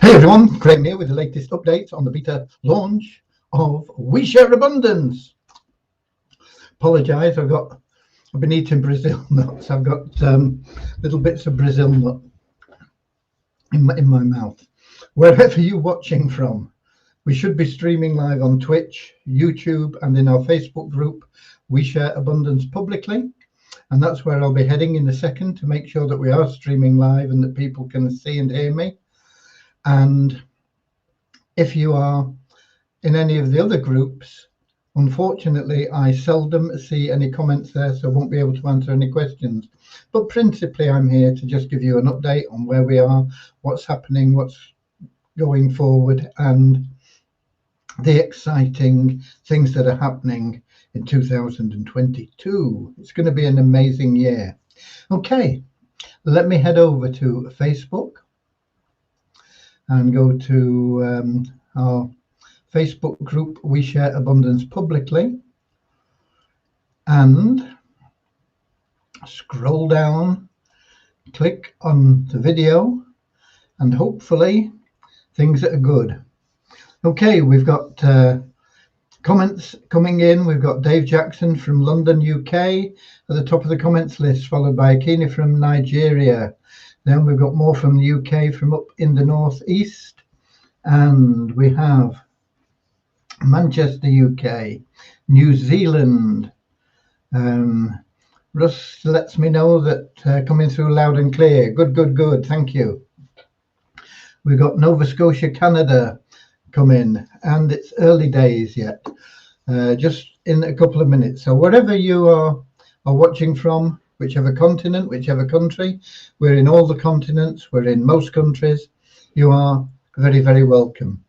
Hey everyone, Craig here with the latest updates on the beta launch of We Share Abundance. Apologise, I've been eating Brazil nuts. I've got little bits of Brazil nut in my mouth. Wherever you're watching from, we should be streaming live on Twitch, YouTube, and in our Facebook group, We Share Abundance Publicly. And that's where I'll be heading in a second to make sure that we are streaming live and that people can see and hear me. And if you are in any of the other groups, unfortunately, I seldom see any comments there, so I won't be able to answer any questions. But principally, I'm here to just give you an update on where we are, what's happening, what's going forward, and the exciting things that are happening in 2022. It's going to be an amazing year. Okay, let me head over to Facebook and go to our Facebook group, We Share Abundance Publicly, and scroll down, click on the video, and hopefully things that are good. Okay, we've got comments coming in. We've got Dave Jackson from London, UK at the top of the comments list, followed by Akini from Nigeria. Then we've got more from the UK from up in the northeast, and we have Manchester, UK, New Zealand. Russ lets me know that coming through loud and clear. Good. Thank you. We've got Nova Scotia, Canada come in, and it's early days yet, just in a couple of minutes. So wherever you are watching from, whichever continent, whichever country, we're in all the continents, we're in most countries, you are very, very welcome.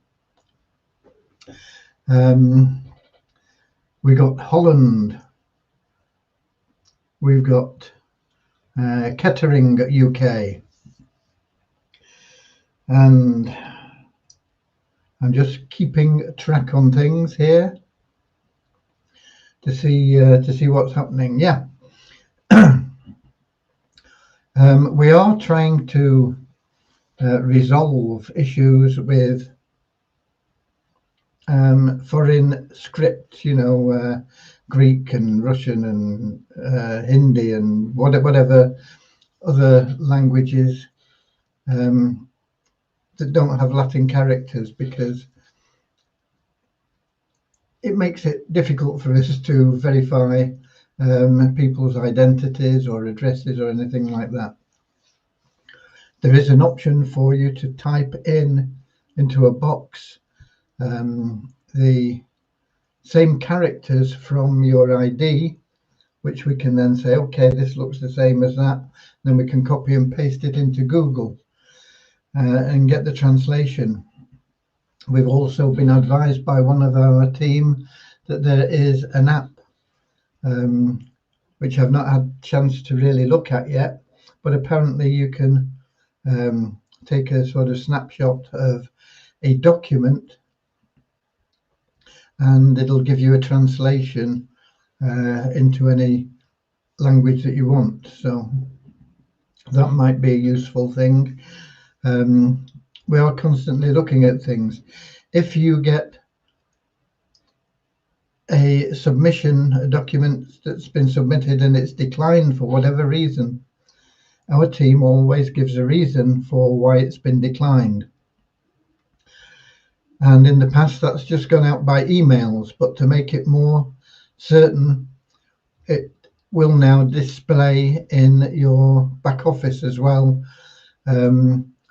We got Holland, we've got Kettering, UK, and I'm just keeping track on things here to see what's happening. Yeah. We are trying to resolve issues with foreign scripts, Greek and Russian and Hindi and whatever other languages that don't have Latin characters, because it makes it difficult for us to verify people's identities or addresses or anything like that. There is an option for you to type into a box the same characters from your ID, which we can then say, okay, this looks the same as that. Then we can copy and paste it into Google and get the translation. We've also been advised by one of our team that there is an app which I've not had a chance to really look at yet, but apparently you can take a sort of snapshot of a document and it'll give you a translation into any language that you want. So that might be a useful thing. We are constantly looking at things. If you get a submission, a document that's been submitted and it's declined for whatever reason, our team always gives a reason for why it's been declined. And in the past, that's just gone out by emails, but to make it more certain, it will now display in your back office as well.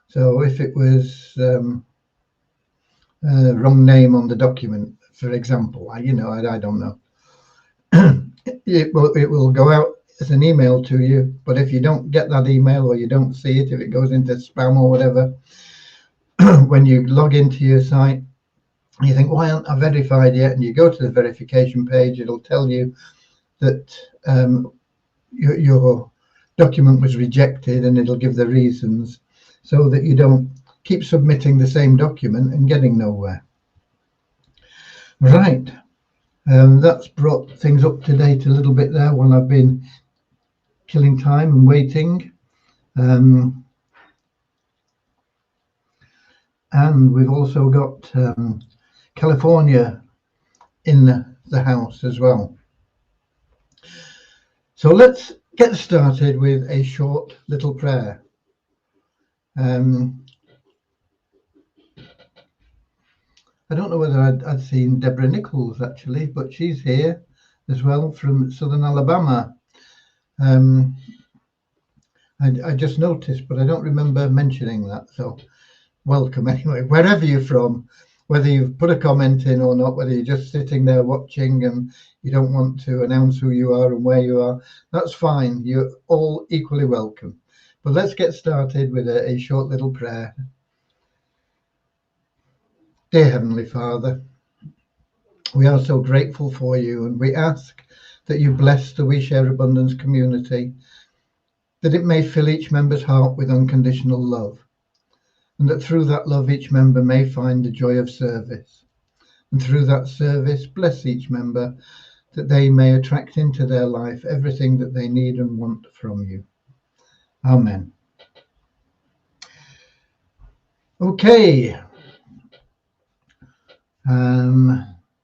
So if it was wrong name on the document, for example, I don't know, it will go out as an email to you. But if you don't get that email or you don't see it, if it goes into spam or whatever, when you log into your site, you think, why aren't I verified yet? And you go to the verification page, it'll tell you that your document was rejected, and it'll give the reasons so that you don't keep submitting the same document and getting nowhere. Right. That's brought things up to date a little bit there while I've been killing time and waiting. And we've also got California in the house as well. So let's get started with a short little prayer. I don't know whether I'd seen Deborah Nichols actually, but she's here as well from Southern Alabama. I just noticed, but I don't remember mentioning that. So welcome anyway, wherever you're from, whether you've put a comment in or not, whether you're just sitting there watching and you don't want to announce who you are and where you are, that's fine. You're all equally welcome. But let's get started with a short little prayer. Dear Heavenly Father, we are so grateful for you, and we ask that you bless the We Share Abundance community, that it may fill each member's heart with unconditional love, and that through that love each member may find the joy of service. And through that service, bless each member, that they may attract into their life everything that they need and want from you. Amen. Okay.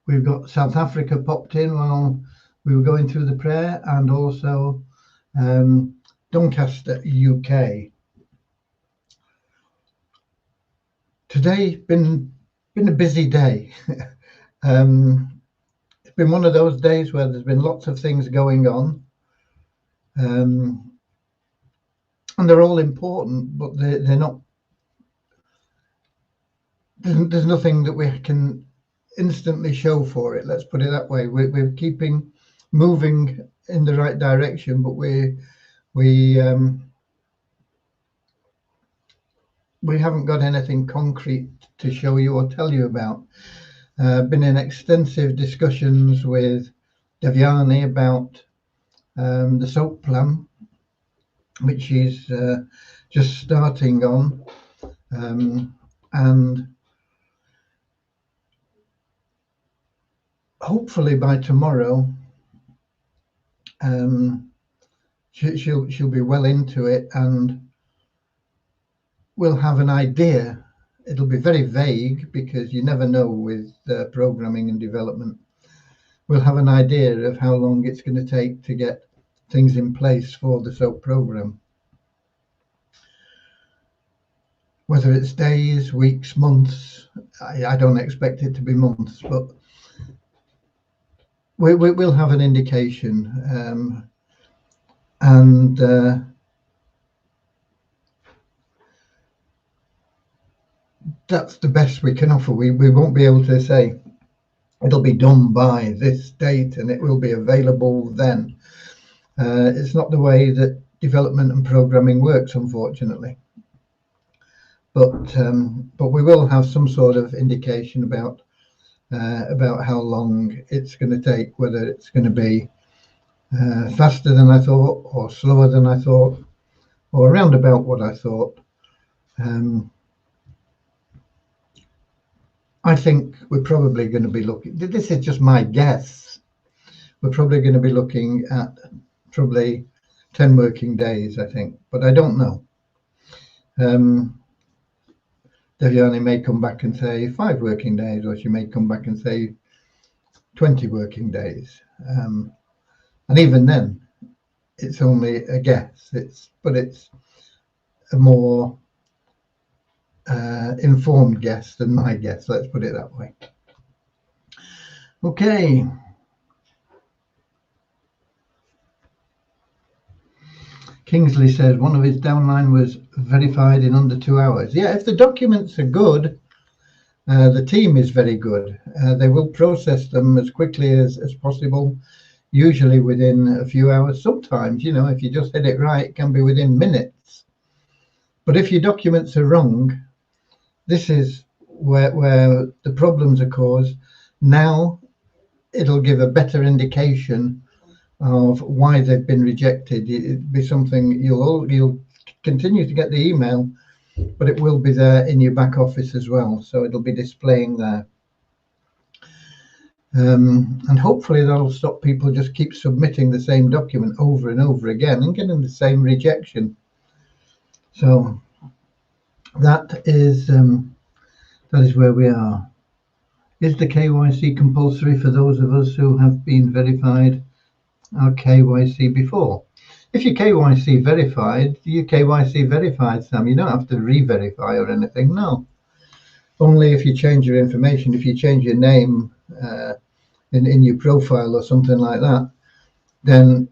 We've got South Africa popped in while we were going through the prayer, and also Doncaster, UK. Today been a busy day. It's been one of those days where there's been lots of things going on, and they're all important, but they're not. There's nothing that we can instantly show for it. Let's put it that way. We're keeping moving in the right direction, but we haven't got anything concrete to show you or tell you about. Been in extensive discussions with Devyani about the SOAP plan, which she's just starting on, and hopefully by tomorrow she'll be well into it, and we'll have an idea. It'll be very vague because you never know with programming and development. We'll have an idea of how long it's going to take to get things in place for the SOAP program. Whether it's days, weeks, months, I don't expect it to be months, but we'll have an indication, and that's the best we can offer. We won't be able to say it'll be done by this date and it will be available then. It's not the way that development and programming works, unfortunately. But we will have some sort of indication about how long it's going to take, whether it's going to be faster than I thought, or slower than I thought, or around about what I thought. I think we're probably going to be looking, this is just my guess, we're probably going to be looking at probably 10 working days, I think, but I don't know. Devyani may come back and say 5 working days, or she may come back and say 20 working days. And even then, it's only a guess. But it's a more informed guess than my guess. Let's put it that way. Okay. Kingsley says one of his downline was verified in under 2 hours. Yeah, if the documents are good, the team is very good. They will process them as quickly as possible, usually within a few hours. Sometimes, you know, if you just hit it right, it can be within minutes. But if your documents are wrong, this is where the problems are caused. Now it'll give a better indication of why they've been rejected. It'll be something you'll continue to get the email, but it will be there in your back office as well, so it'll be displaying there. And hopefully that'll stop people just keep submitting the same document over and over again and getting the same rejection. So that is That is where we are. Is the KYC compulsory for those of us who have been verified our KYC before? If you're KYC verified, you're KYC verified, Sam. You don't have to re-verify or anything, no. Only if you change your information, if you change your name in your profile or something like that, then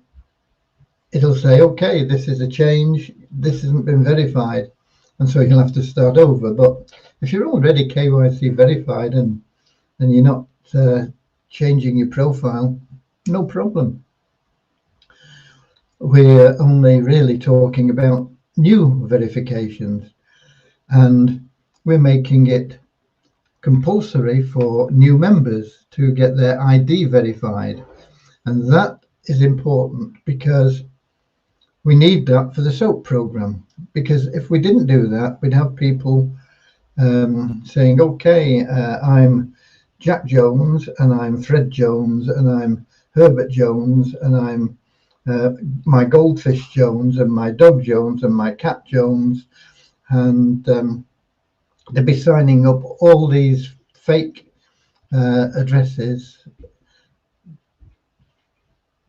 it'll say, okay, this is a change, this hasn't been verified, and so you'll have to start over. But if you're already KYC verified and you're not changing your profile, no problem. We're only really talking about new verifications, and we're making it compulsory for new members to get their ID verified. And that is important because we need that for the SOAP program. Because if we didn't do that, we'd have people saying, okay, I'm Jack Jones, and I'm Fred Jones, and I'm Herbert Jones, and I'm my Goldfish Jones, and my Dog Jones, and my Cat Jones, and they'd be signing up all these fake addresses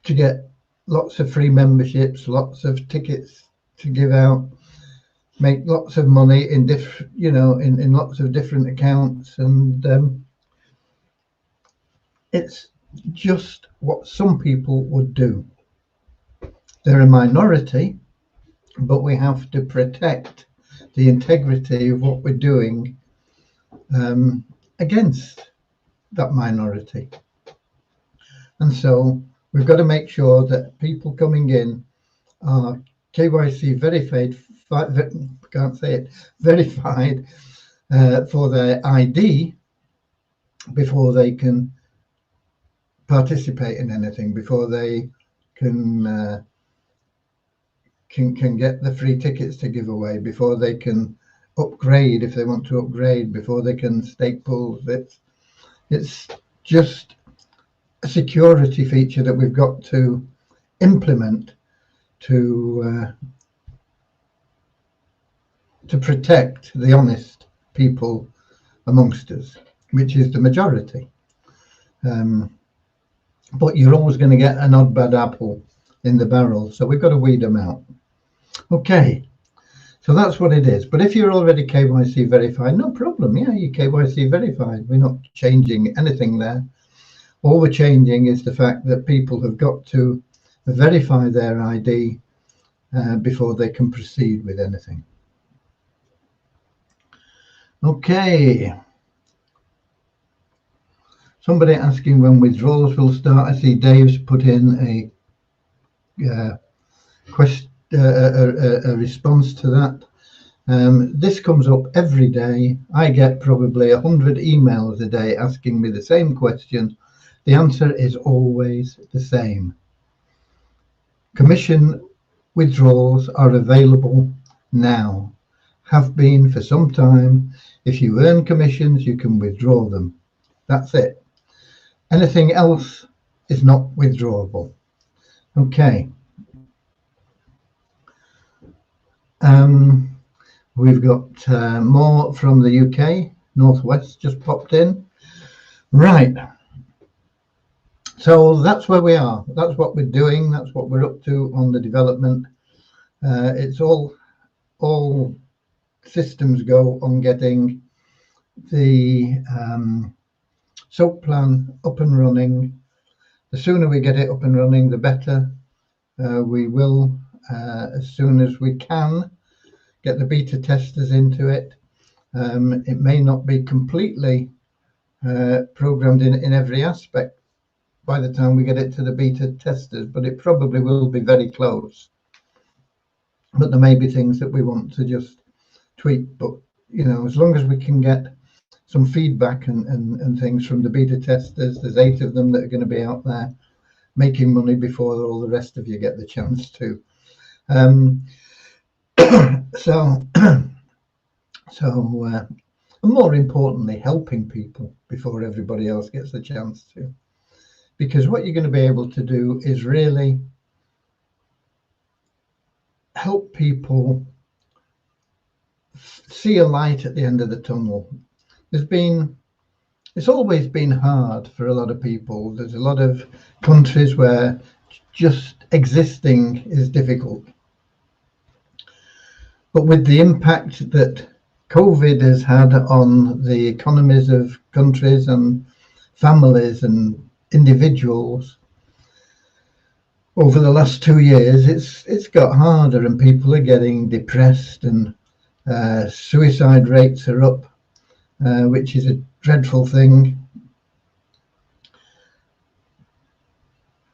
to get lots of free memberships, lots of tickets to give out, make lots of money in in lots of different accounts, and it's just what some people would do. They're a minority, but we have to protect the integrity of what we're doing against that minority. And so we've got to make sure that people coming in are KYC verified, verified for their ID before they can participate in anything, before they can get the free tickets to give away, before they can upgrade if they want to upgrade, before they can stake pools. It's just a security feature that we've got to implement to protect the honest people amongst us, which is the majority. But you're always going to get an odd bad apple in the barrel, so we've got to weed them out. Okay, so that's what it is. But if you're already KYC verified, no problem. Yeah, you're KYC verified. We're not changing anything there. All we're changing is the fact that people have got to verify their ID before they can proceed with anything. Okay. Somebody asking when withdrawals will start. I see Dave's put in a response to that. This comes up every day. I get probably 100 emails a day asking me the same question. The answer is always the same. Commission withdrawals are available now. Have been for some time. If you earn commissions, you can withdraw them. That's it. Anything else is not withdrawable. Okay. We've got more from the UK. Northwest just popped in. Right. So that's where we are. That's what we're doing. That's what we're up to on the development. It's all systems go on getting the SOAP plan up and running. The sooner we get it up and running, the better. We will, as soon as we can, get the beta testers into it. It may not be completely programmed in every aspect by the time we get it to the beta testers, but it probably will be very close. But there may be things that we want to just tweak. But as long as we can get some feedback and things from the beta testers, there's 8 of them that are going to be out there making money before all the rest of you get the chance to. And more importantly, helping people before everybody else gets the chance to. Because what you're going to be able to do is really help people see a light at the end of the tunnel. it's always been hard for a lot of people. There's a lot of countries where just existing is difficult. But with the impact that COVID has had on the economies of countries and families and individuals over the last 2 years, it's got harder, and people are getting depressed, and suicide rates are up, which is a dreadful thing.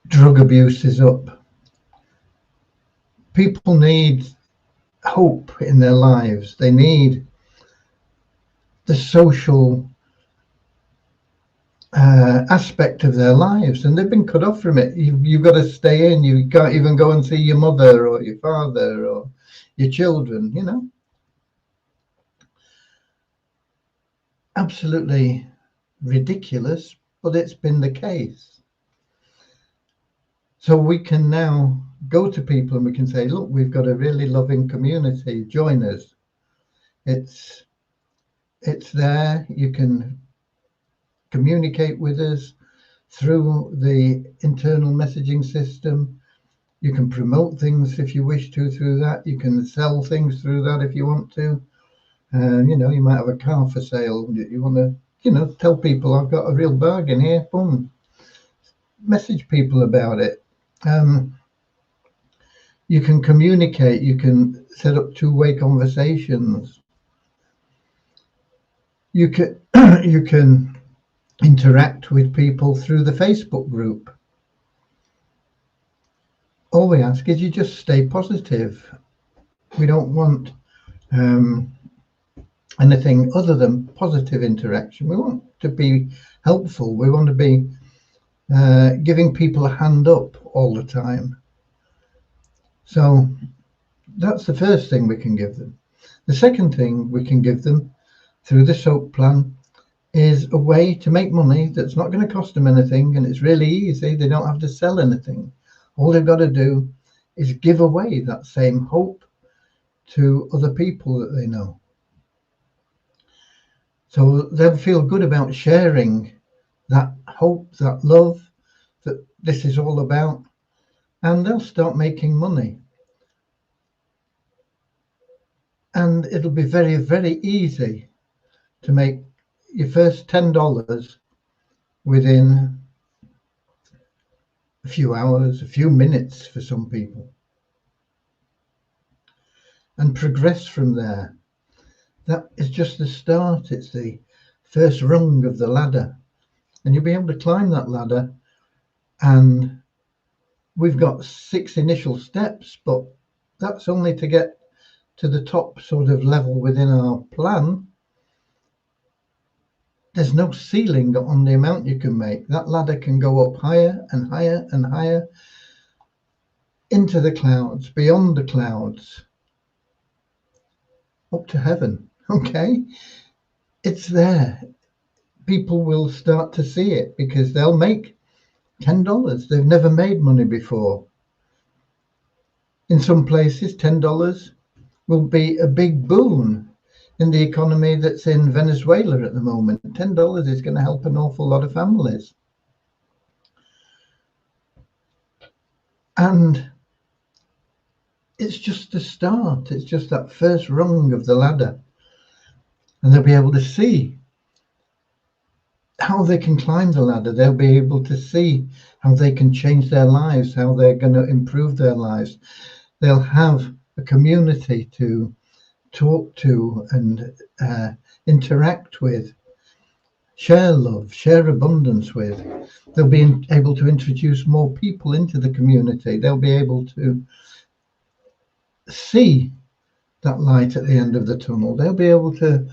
Drug abuse is up. People need hope in their lives. They need the social aspect of their lives, and they've been cut off from it. You've got to stay in. You can't even go and see your mother or your father or your children, you know. Absolutely ridiculous, but it's been the case. So we can now go to people and we can say, look, we've got a really loving community, join us. It's there. You can communicate with us through the internal messaging system. You can promote things if you wish to through that. You can sell things through that if you want to. You know, you might have a car for sale. You want to, you know, tell people I've got a real bargain here. Boom. Message people about it. You can communicate. You can set up two-way conversations. You can interact with people through the Facebook group. All we ask is you just stay positive. We don't want anything other than positive interaction. We want to be helpful. We want to be giving people a hand up all the time. So that's the first thing we can give them. The second thing we can give them through the SOAP plan is a way to make money that's not going to cost them anything, and it's really easy. They don't have to sell anything. All they've got to do is give away that same hope to other people that they know. So they'll feel good about sharing that hope, that love that this is all about, and they'll start making money. And it'll be very, very easy to make your first $10 within a few hours, a few minutes for some people, and progress from there. That is just the start. It's the first rung of the ladder, and you'll be able to climb that ladder. And we've got 6 initial steps, but that's only to get to the top sort of level within our plan. There's no ceiling on the amount you can make. That ladder can go up higher and higher and higher into the clouds, beyond the clouds, up to heaven. Okay, it's there. People will start to see it because they'll make $10. They've never made money before. In some places, $10 will be a big boon. In the economy that's in Venezuela at the moment, $10 is going to help an awful lot of families. And it's just the start. It's just that first rung of the ladder. And they'll be able to see how they can climb the ladder. They'll be able to see how they can change their lives, how they're going to improve their lives. They'll have a community to talk to and interact with, share love, share abundance with. They'll be able to introduce more people into the community. They'll be able to see that light at the end of the tunnel. They'll be able to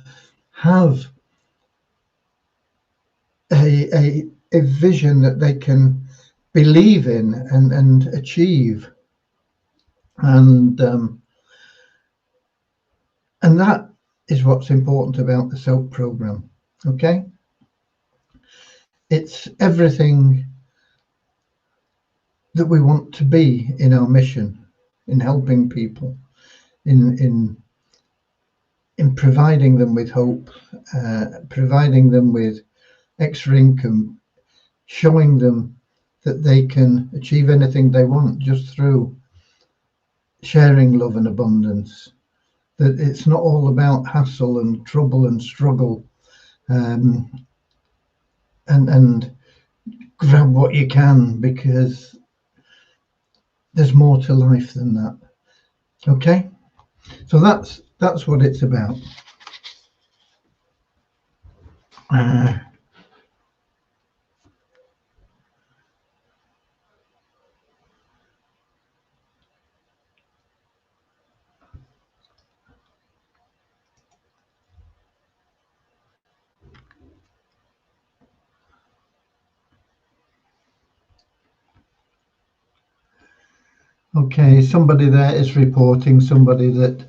have a vision that they can believe in and achieve. And that is what's important about the SOAP program. Okay, it's everything that we want to be in our mission, in helping people, in and providing them with hope, providing them with extra income, showing them that they can achieve anything they want just through sharing love and abundance, that it's not all about hassle and trouble and struggle, and grab what you can, because there's more to life than that. Okay, so that's what it's about. Okay, somebody there is reporting somebody that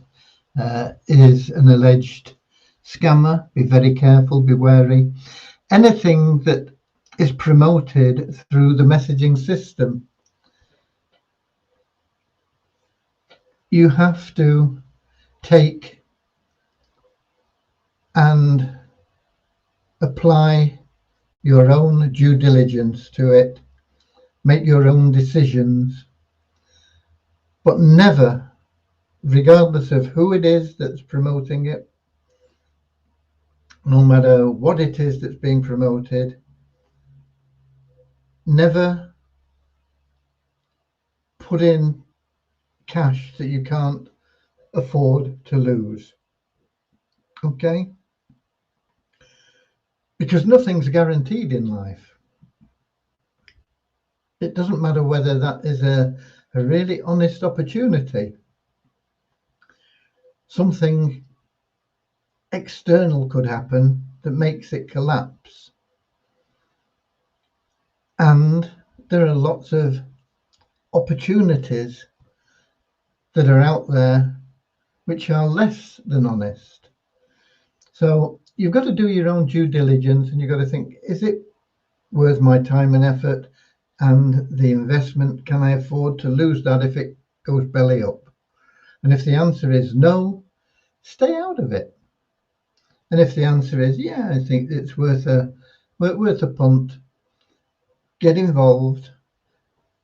is an alleged scammer. Be very careful, be wary. Anything that is promoted through the messaging system, you have to take and apply your own due diligence to it, make your own decisions, but never, regardless of who it is that's promoting it, no matter what it is that's being promoted, never put in cash that you can't afford to lose. Okay? Because nothing's guaranteed in life. It doesn't matter whether that is a really honest opportunity. Something external could happen that makes it collapse. And there are lots of opportunities that are out there which are less than honest. So you've got to do your own due diligence, and you've got to think, is it worth my time and effort and the investment? Can I afford to lose that if it goes belly up? And if the answer is no, stay out of it. And if the answer is yeah, I think it's worth a punt, get involved,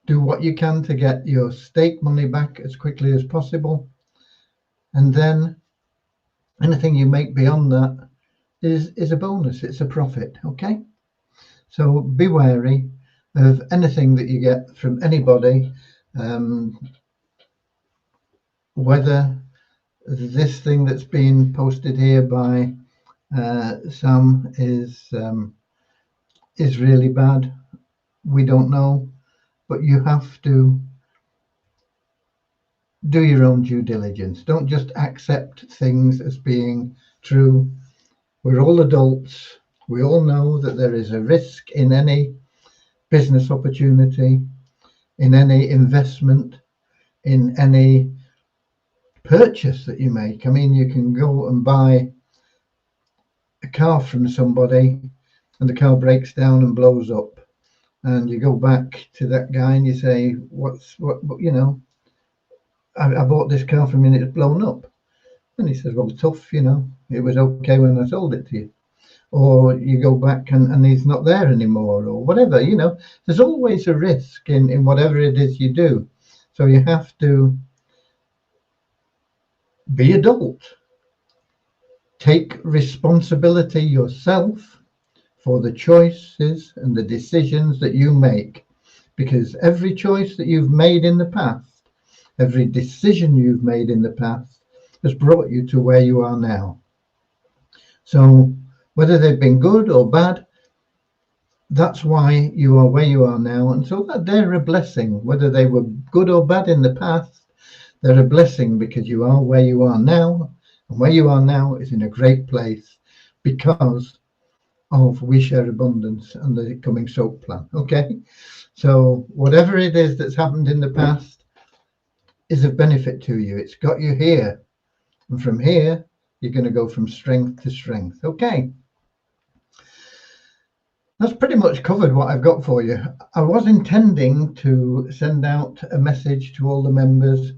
do what you can to get your stake money back as quickly as possible, and then anything you make beyond that is a bonus, it's a profit. Okay, so be wary of anything that you get from anybody, whether this thing that's been posted here by Sam is really bad. We don't know, but you have to do your own due diligence. Don't just accept things as being true. We're all adults. We all know that there is a risk in any business opportunity, in any investment, in any purchase that you make. I mean, you can go and buy a car from somebody and the car breaks down and blows up, and you go back to that guy and you say, what you know, I bought this car from you and it's blown up. And he says, well, tough, you know, it was okay when I sold it to you. Or you go back and he's not there anymore, or whatever, you know. There's always a risk in whatever it is you do. So you have to be adult. Take responsibility yourself for the choices and the decisions that you make, because every choice that you've made in the past, every decision you've made in the past has brought you to where you are now. So whether they've been good or bad, that's why you are where you are now. And so that they're a blessing. Whether they were good or bad in the past, they're a blessing because you are where you are now. And where you are now is in a great place because of We Share Abundance and the Coming Soap Plan. Okay, so whatever it is that's happened in the past is of benefit to you. It's got you here, and from here you're going to go from strength to strength. Okay, that's pretty much covered what I've got for you. I was intending to send out a message to all the members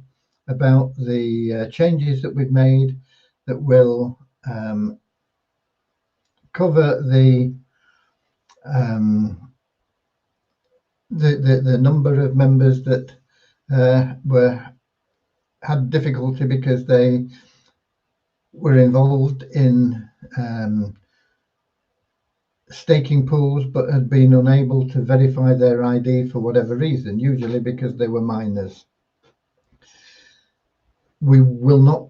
about the changes that we've made that will cover the number of members that had difficulty because they were involved in staking pools but had been unable to verify their ID for whatever reason, usually because they were minors. We will not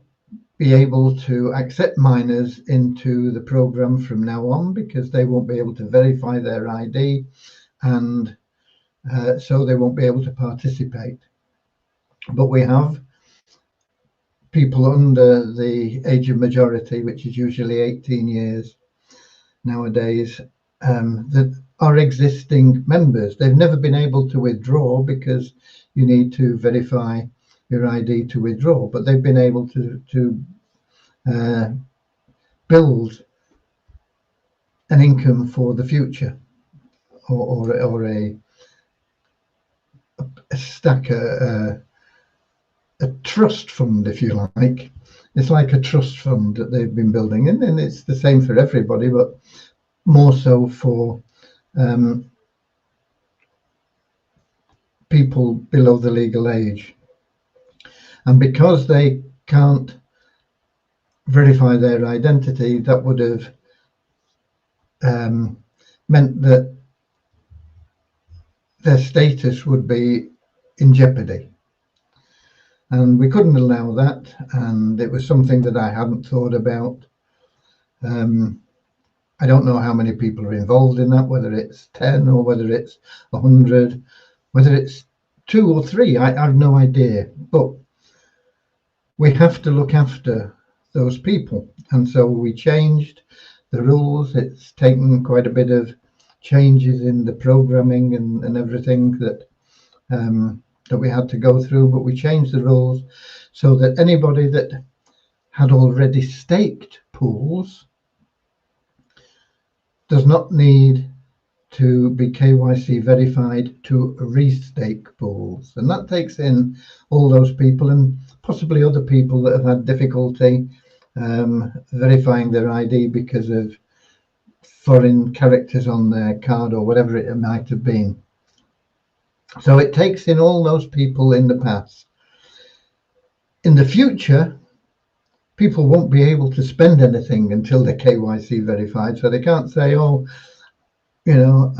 be able to accept minors into the program from now on because they won't be able to verify their ID, and so they won't be able to participate. But we have people under the age of majority, which is usually 18 years nowadays, that are existing members. They've never been able to withdraw because you need to verify your ID to withdraw, but they've been able to build an income for the future, or a stack, a trust fund, if you like. It's like a trust fund that they've been building, and it's the same for everybody, but more so for people below the legal age. And because they can't verify their identity, that would have meant that their status would be in jeopardy. And we couldn't allow that, and it was something that I hadn't thought about. I don't know how many people are involved in that, whether it's 10 or whether it's 100, whether it's 2 or 3, I have no idea. But we have to look after those people, and so we changed the rules. It's taken quite a bit of changes in the programming and everything that we had to go through, but we changed the rules so that anybody that had already staked pools does not need to be KYC verified to restake pools. And that takes in all those people and possibly other people that have had difficulty verifying their ID because of foreign characters on their card or whatever it might have been. So it takes in all those people in the past. In the future, people won't be able to spend anything until they're KYC verified. So they can't say, oh, you know,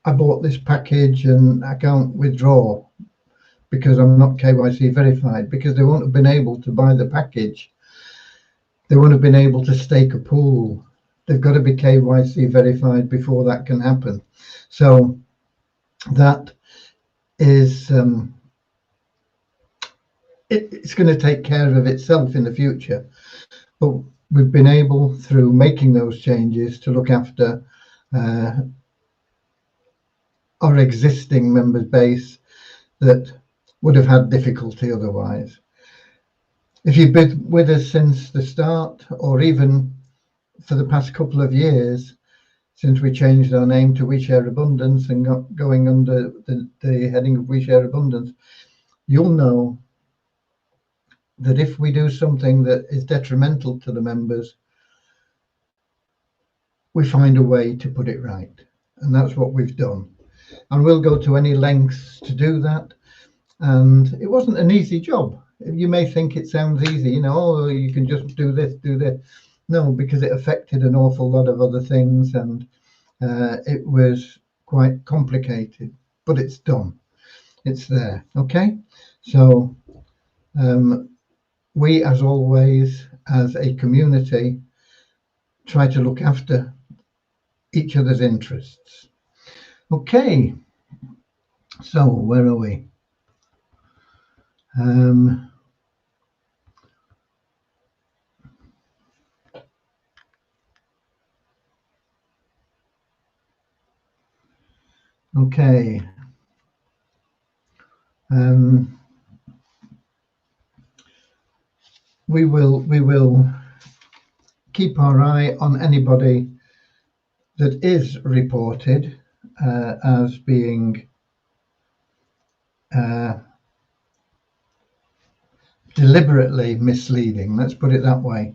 I bought this package and I can't withdraw because I'm not KYC verified, because they won't have been able to buy the package. They won't have been able to stake a pool. They've got to be KYC verified before that can happen. So that is it's going to take care of itself in the future. But we've been able, through making those changes, to look after our existing member base that would have had difficulty otherwise. If you've been with us since the start, or even for the past couple of years, since we changed our name to We Share Abundance and got going under the heading of We Share Abundance, you'll know that if we do something that is detrimental to the members, we find a way to put it right. And that's what we've done. And we'll go to any lengths to do that. And it wasn't an easy job. You may think it sounds easy, you know, oh, you can just do this, do this. No, because it affected an awful lot of other things, and it was quite complicated, but it's done. It's there. Okay. So we, as always, as a community, try to look after each other's interests. Okay. So where are we? Okay. We will keep our eye on anybody that is reported as being deliberately misleading. Let's put it that way.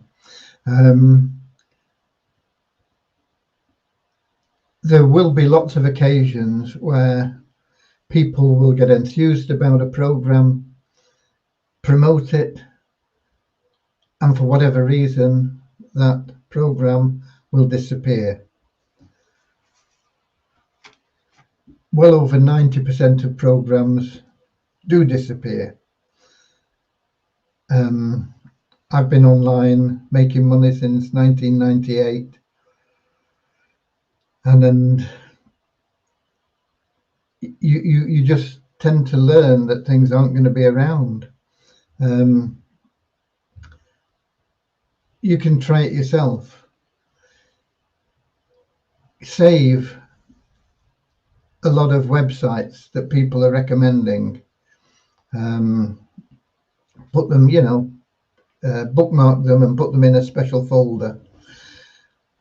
there will be lots of occasions where people will get enthused about a program, promote it, and for whatever reason, that program will disappear. Well over 90% of programs do disappear. I've been online making money since 1998, and you just tend to learn that things aren't going to be around. You can try it yourself. Save a lot of websites that people are recommending. Put them, bookmark them and put them in a special folder,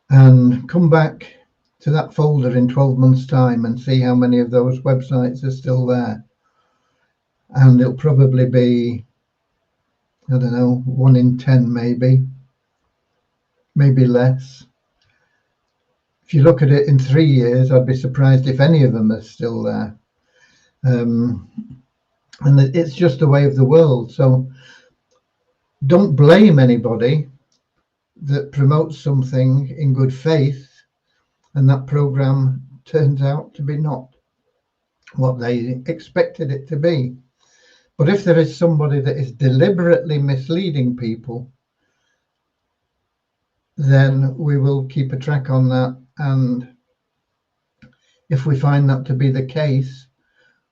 and come back to that folder in 12 months' time and see how many of those websites are still there. And it'll probably be, I don't know, 1 in 10 maybe less. If you look at it in 3 years, I'd be surprised if any of them are still there. And it's just the way of the world. So don't blame anybody that promotes something in good faith and that program turns out to be not what they expected it to be. But if there is somebody that is deliberately misleading people, then we will keep a track on that. And if we find that to be the case,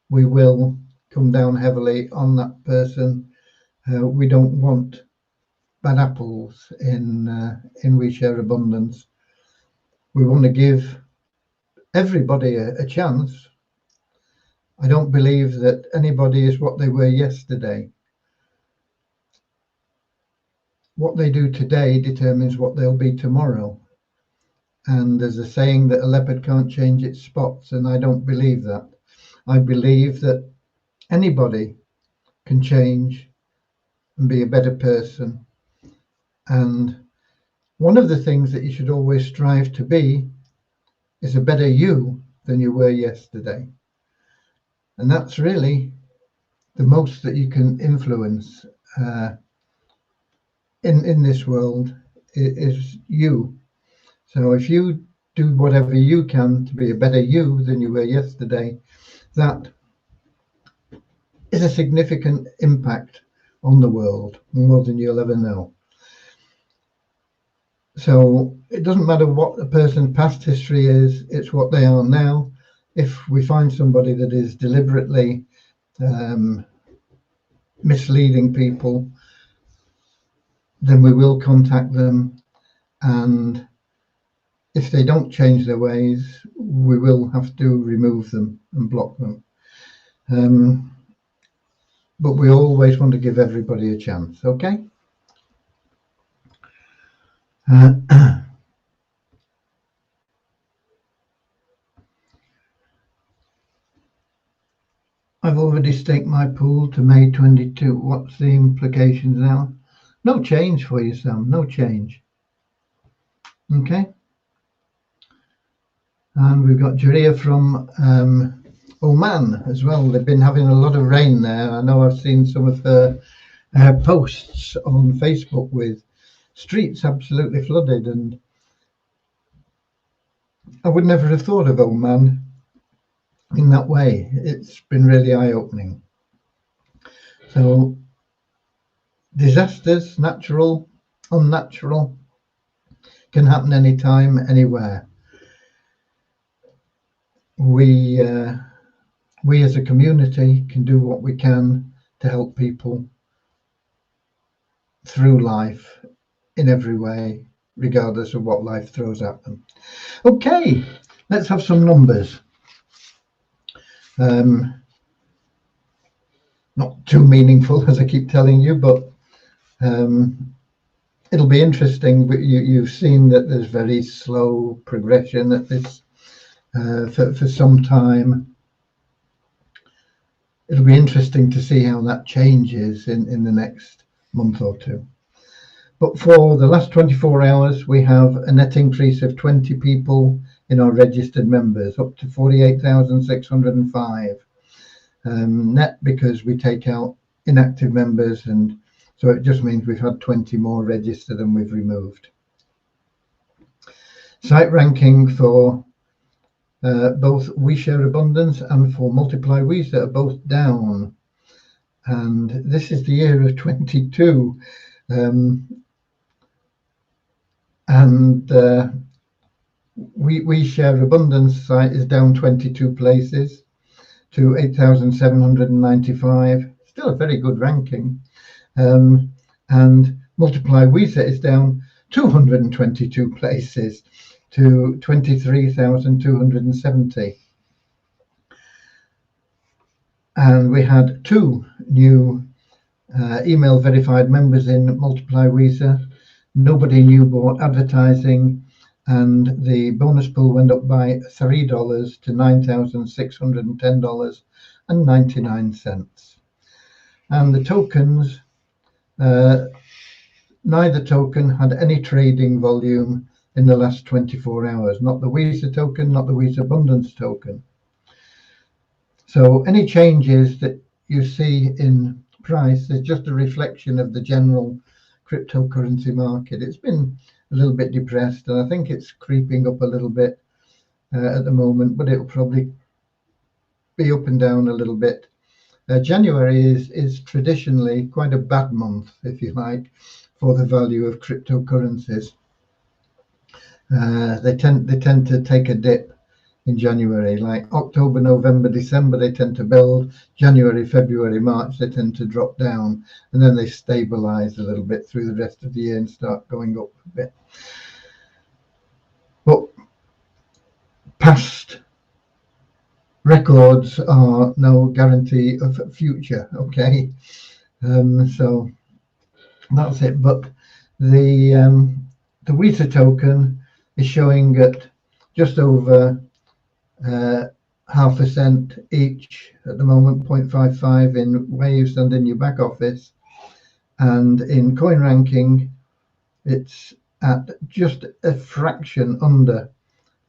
we will come down heavily on that person. We don't want bad apples in We Share Abundance. We want to give everybody a chance. I don't believe that anybody is what they were yesterday. What they do today determines what they'll be tomorrow. And there's a saying that a leopard can't change its spots, and I don't believe that. I believe that anybody can change and be a better person. And one of the things that you should always strive to be is a better you than you were yesterday. And that's really the most that you can influence in this world is you. So if you do whatever you can to be a better you than you were yesterday, that is a significant impact on the world, more than you'll ever know. So it doesn't matter what a person's past history is, it's what they are now. If we find somebody that is deliberately misleading people, then we will contact them, and if they don't change their ways, we will have to remove them and block them. But we always want to give everybody a chance, okay? I've already staked my pool to May 22. What's the implications now? No change for you, Sam. No change. Okay. And we've got Jaria from Oman as well. They've been having a lot of rain there. I know I've seen some of her posts on Facebook with streets absolutely flooded, and I would never have thought of Oman in that way. It's been really eye-opening. So disasters, natural, unnatural, can happen anytime, anywhere. We as a community can do what we can to help people through life in every way, regardless of what life throws at them. Okay, let's have some numbers. Not too meaningful, as I keep telling you, but it'll be interesting. But you've seen that there's very slow progression at this for some time. It'll be interesting to see how that changes in the next month or two. But for the last 24 hours, we have a net increase of 20 people in our registered members, up to 48,605 net, because we take out inactive members, and so it just means we've had 20 more registered than we've removed. Site ranking for both WeShare Abundance and for Multiply Weezer are both down, and this is the year of 22, and WeShare Abundance site is down 22 places to 8,795, still a very good ranking, and Multiply Weezer is down 222 places to 23,270. And we had 2 new email verified members in Multiply Weezer. Nobody new bought advertising, and the bonus pool went up by $3 to $9,610.99. And the tokens, neither token had any trading volume in the last 24 hours, not the Weezer token, not the Weezer Abundance token. So any changes that you see in price is just a reflection of the general cryptocurrency market. It's been a little bit depressed, and I think it's creeping up a little bit at the moment, but it'll probably be up and down a little bit. January is traditionally quite a bad month, if you like, for the value of cryptocurrencies. They tend to take a dip in January, like October, November, December, they tend to build. January, February, March, they tend to drop down, and then they stabilize a little bit through the rest of the year and start going up a bit. But past records are no guarantee of future, okay? So that's it. But the Weezer token is showing at just over half a cent each at the moment, 0.55 in Waves and in your back office, and in coin ranking it's at just a fraction under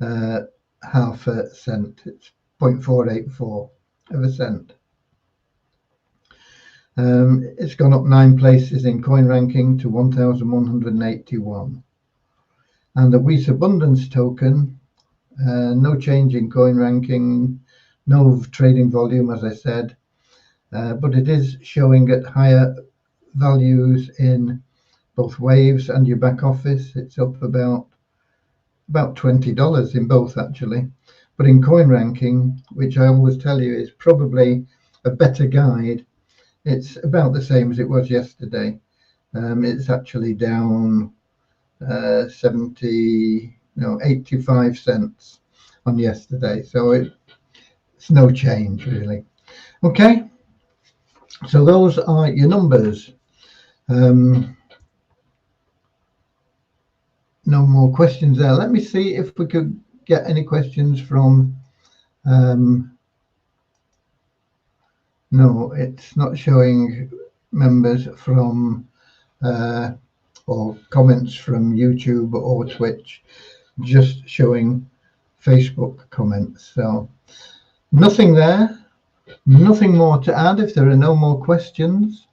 half a cent. It's 0.484 of a cent. It's gone up 9 places in coin ranking to 1,181. And the Weezer Abundance token, no change in coin ranking, no trading volume, as I said, but it is showing at higher values in both Waves and your back office. It's up about $20 in both, actually. But in coin ranking, which I always tell you is probably a better guide, it's about the same as it was yesterday. It's actually down 85 cents on yesterday, so it's no change really. Okay, so those are your numbers. No more questions there. Let me see if we could get any questions from no, it's not showing members from or comments from YouTube or Twitch, just showing Facebook comments. So nothing there, nothing more to add if there are no more questions.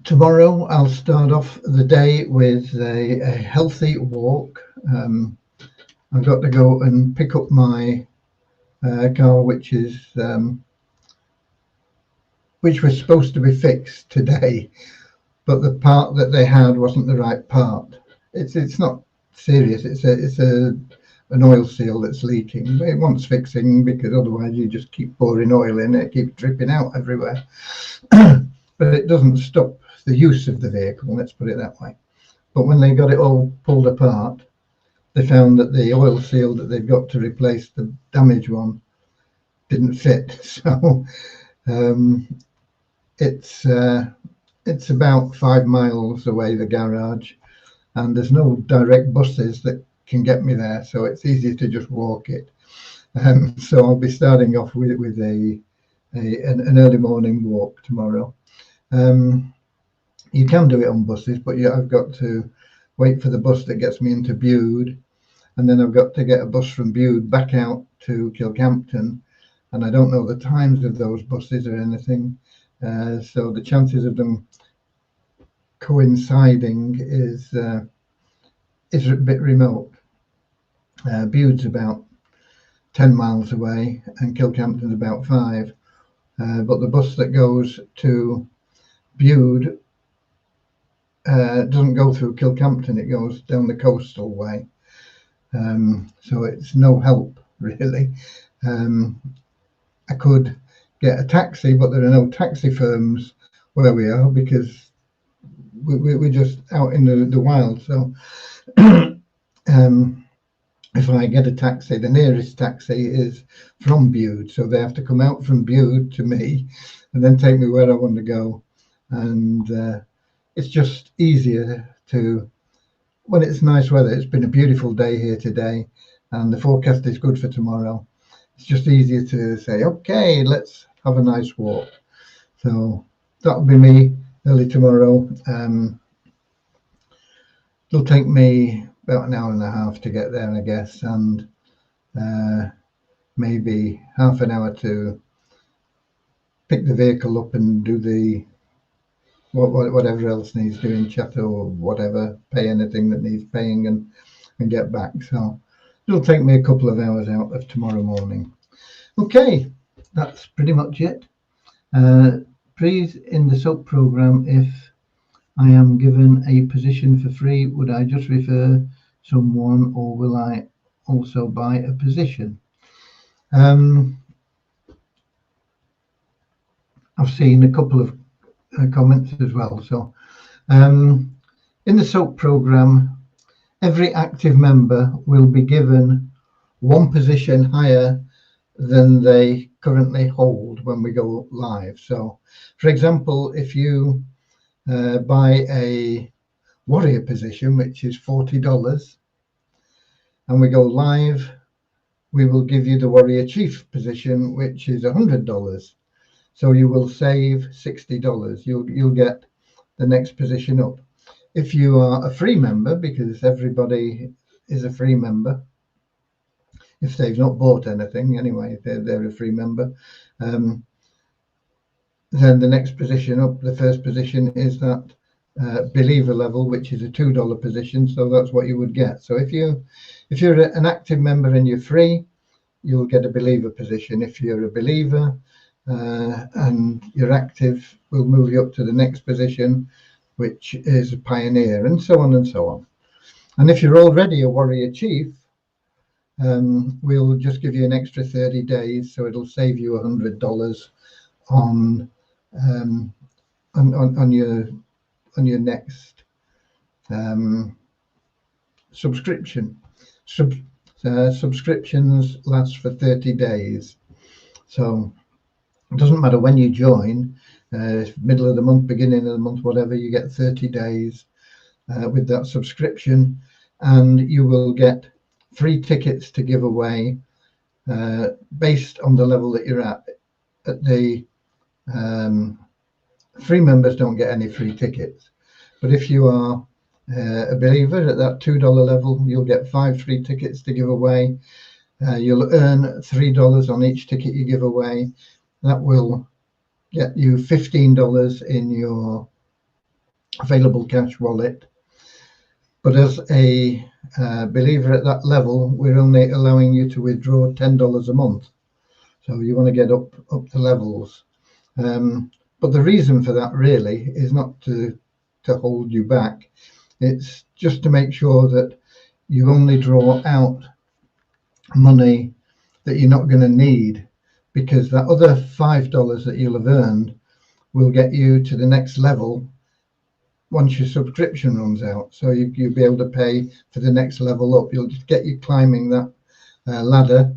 Tomorrow I'll start off the day with a healthy walk. I've got to go and pick up my car, which was supposed to be fixed today, but the part that they had wasn't the right part. It's not serious. It's an oil seal that's leaking. It wants fixing, because otherwise you just keep pouring oil in, it keeps dripping out everywhere. But it doesn't stop the use of the vehicle, let's put it that way. But when they got it all pulled apart, they found that the oil seal that they've got to replace the damaged one didn't fit. So it's about 5 miles away, the garage, and there's no direct buses that can get me there, so it's easy to just walk it. So I'll be starting off with an early morning walk tomorrow. You can do it on buses, but I've got to wait for the bus that gets me into Bude, and then I've got to get a bus from Bude back out to Kilcampton, and I don't know the times of those buses or anything, so the chances of them coinciding is a bit remote. Bude's about 10 miles away and Kilcampton's about 5, but the bus that goes to Bude doesn't go through Kilcampton, it goes down the coastal way, so it's no help really. I could get a taxi, but there are no taxi firms where we are because we're just out in the wild. So if I get a taxi, the nearest taxi is from Bude, so they have to come out from Bude to me and then take me where I want to go. And it's just easier to, when it's nice weather. It's been a beautiful day here today and the forecast is good for tomorrow. It's just easier to say, okay, let's have a nice walk. So that'll be me early tomorrow. It'll take me about an hour and a half to get there, I guess, and maybe half an hour to pick the vehicle up and do the whatever else needs doing, chat or whatever, pay anything that needs paying, and get back. So it'll take me a couple of hours out of tomorrow morning. Okay, that's pretty much it. Please, in the SOAP program, if I am given a position for free, would I just refer someone or will I also buy a position? I've seen a couple of comments as well. So in the SOAP program, every active member will be given one position higher than they currently hold when we go live. So for example, if you buy a warrior position, which is $40, and we go live, we will give you the warrior chief position, which is $100. So you will save $60. You'll get the next position up. If you are a free member, because everybody is a free member, if they've not bought anything anyway, they're a free member, then the next position up, the first position, is that believer level, which is a $2 position. So that's what you would get. So if you're an active member and you're free, you'll get a believer position. If you're a believer and you're active, we'll move you up to the next position, which is a pioneer, and so on and so on. And if you're already a warrior chief, we'll just give you an extra 30 days, so it'll save you $100 on your next subscription. Subscriptions last for 30 days, so it doesn't matter when you join, middle of the month, beginning of the month, whatever, you get 30 days with that subscription, and you will get free tickets to give away based on the level that you're at. The free members don't get any free tickets, but if you are a believer at that $2 level, you'll get 5 free tickets to give away. You'll earn $3 on each ticket you give away. That will get you $15 in your available cash wallet. But as a believer at that level, we're only allowing you to withdraw $10 a month. So you want to get up to levels. But the reason for that really is not to hold you back. It's just to make sure that you only draw out money that you're not going to need, because that other $5 that you'll have earned will get you to the next level once your subscription runs out. So you'll be able to pay for the next level up. You'll just get you climbing that ladder,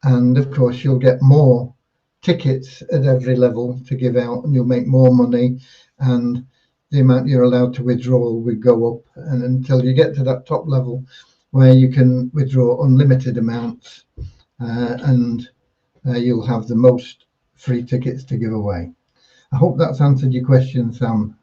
and of course you'll get more tickets at every level to give out, and you'll make more money, and the amount you're allowed to withdraw will go up, and until you get to that top level where you can withdraw unlimited amounts, and you'll have the most free tickets to give away. I hope that's answered your question, Sam.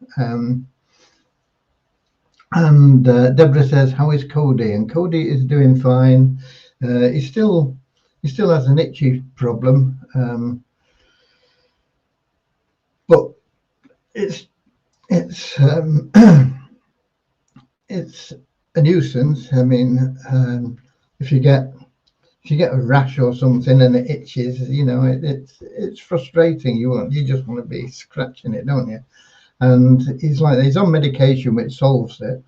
And Deborah says, how is Cody? And Cody is doing fine. He still has an itchy problem, but it's it's a nuisance. I mean, if you get a rash or something and it itches, it's frustrating. You just want to be scratching it, don't you? And he's on medication which solves it,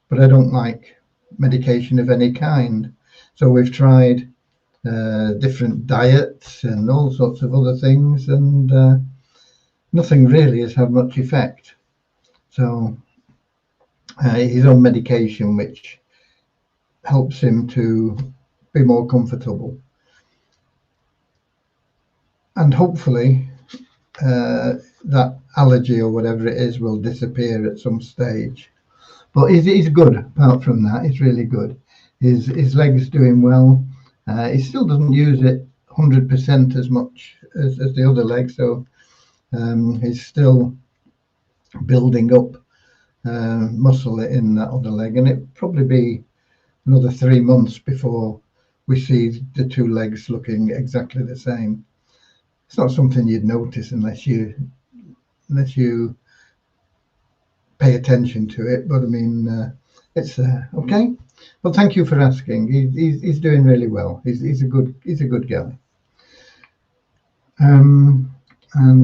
but I don't like medication of any kind. So we've tried different diets and all sorts of other things, and nothing really has had much effect. So he's on medication which helps him to be more comfortable, and hopefully that allergy or whatever it is will disappear at some stage. But he's good. Apart from that, he's really good. His leg's doing well. He still doesn't use it 100% as much as the other leg, so he's still building up muscle in that other leg, and it'll probably be another 3 months before we see the two legs looking exactly the same. It's not something you'd notice unless you pay attention to it, but I mean, it's there. Okay. Well, thank you for asking. He's doing really well. He's a good guy. And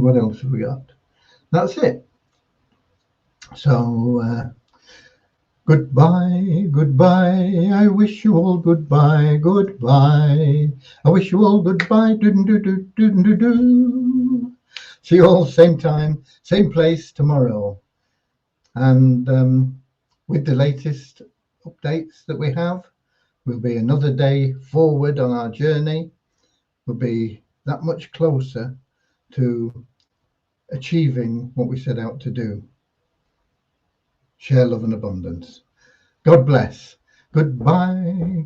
what else have we got? That's it. So goodbye. I wish you all goodbye. I wish you all goodbye. Do. See you all same time, same place tomorrow. And with the latest updates that we have, we'll be another day forward on our journey. We'll be that much closer to achieving what we set out to do. Share love and abundance. God bless. Goodbye.